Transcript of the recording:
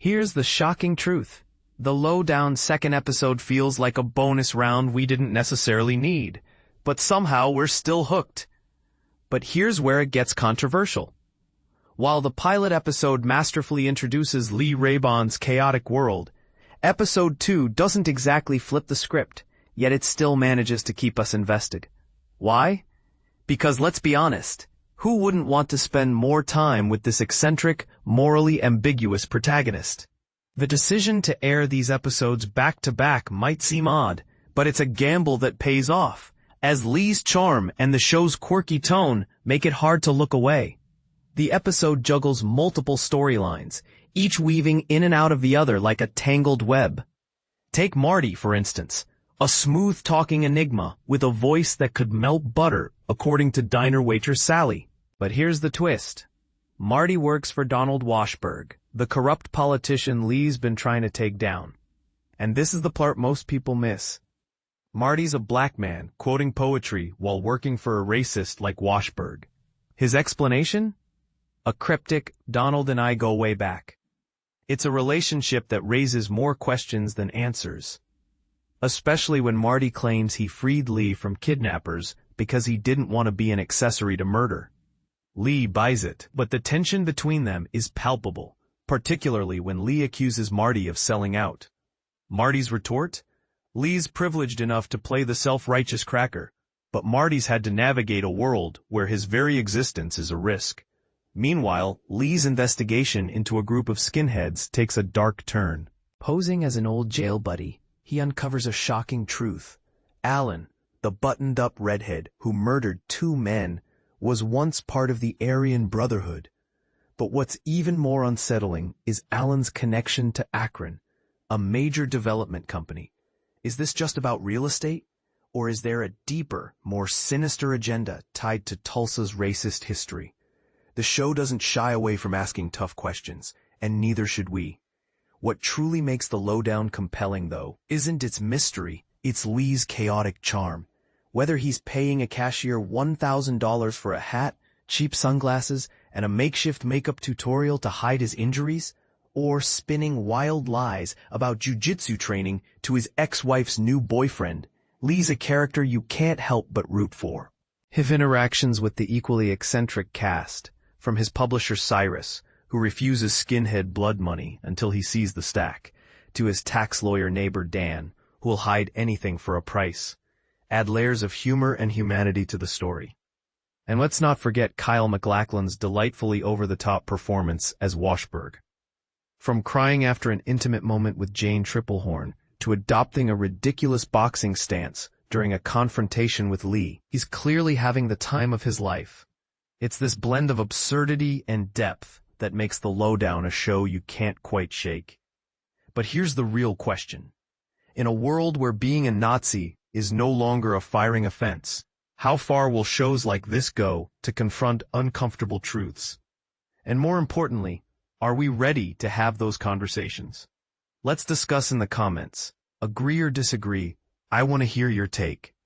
Here's the shocking truth. The Lowdown second episode feels like a bonus round we didn't necessarily need, but somehow we're still hooked. But here's where it gets controversial. While the pilot episode masterfully introduces Lee Raybon's chaotic world, episode 2 doesn't exactly flip the script, yet it still manages to keep us invested. Why? Because let's be honest, who wouldn't want to spend more time with this eccentric, morally ambiguous protagonist? The decision to air these episodes back-to-back might seem odd, but it's a gamble that pays off, as Lee's charm and the show's quirky tone make it hard to look away. The episode juggles multiple storylines, each weaving in and out of the other like a tangled web. Take Marty, for instance, a smooth-talking enigma with a voice that could melt butter, according to diner waitress Sally. But here's the twist. Marty works for Donald Washburn, the corrupt politician Lee's been trying to take down. And this is the part most people miss. Marty's a black man quoting poetry while working for a racist like Washburn. His explanation? A cryptic, "Donald and I go way back." It's a relationship that raises more questions than answers. Especially when Marty claims he freed Lee from kidnappers because he didn't want to be an accessory to murder. Lee buys it, but the tension between them is palpable, particularly when Lee accuses Marty of selling out. Marty's retort? Lee's privileged enough to play the self-righteous cracker, but Marty's had to navigate a world where his very existence is a risk. Meanwhile, Lee's investigation into a group of skinheads takes a dark turn. Posing as an old jail buddy, he uncovers a shocking truth. Alan, the buttoned-up redhead who murdered 2 men, was once part of the Aryan Brotherhood. But what's even more unsettling is Alan's connection to Akron, a major development company. Is this just about real estate? Or is there a deeper, more sinister agenda tied to Tulsa's racist history? The show doesn't shy away from asking tough questions, and neither should we. What truly makes The Lowdown compelling, though, isn't its mystery, it's Lee's chaotic charm. Whether he's paying a cashier $1,000 for a hat, cheap sunglasses, and a makeshift makeup tutorial to hide his injuries, or spinning wild lies about jujitsu training to his ex-wife's new boyfriend, Lee's a character you can't help but root for. His interactions with the equally eccentric cast, from his publisher Cyrus, who refuses skinhead blood money until he sees the stack, to his tax lawyer neighbor Dan, who will hide anything for a price, add layers of humor and humanity to the story. And let's not forget Kyle MacLachlan's delightfully over-the-top performance as Washburn. From crying after an intimate moment with Jane Triplehorn to adopting a ridiculous boxing stance during a confrontation with Lee, he's clearly having the time of his life. It's this blend of absurdity and depth that makes The Lowdown a show you can't quite shake. But here's the real question. In a world where being a Nazi is no longer a firing offense, how far will shows like this go to confront uncomfortable truths? And more importantly, are we ready to have those conversations? Let's discuss in the comments. Agree or disagree? I want to hear your take.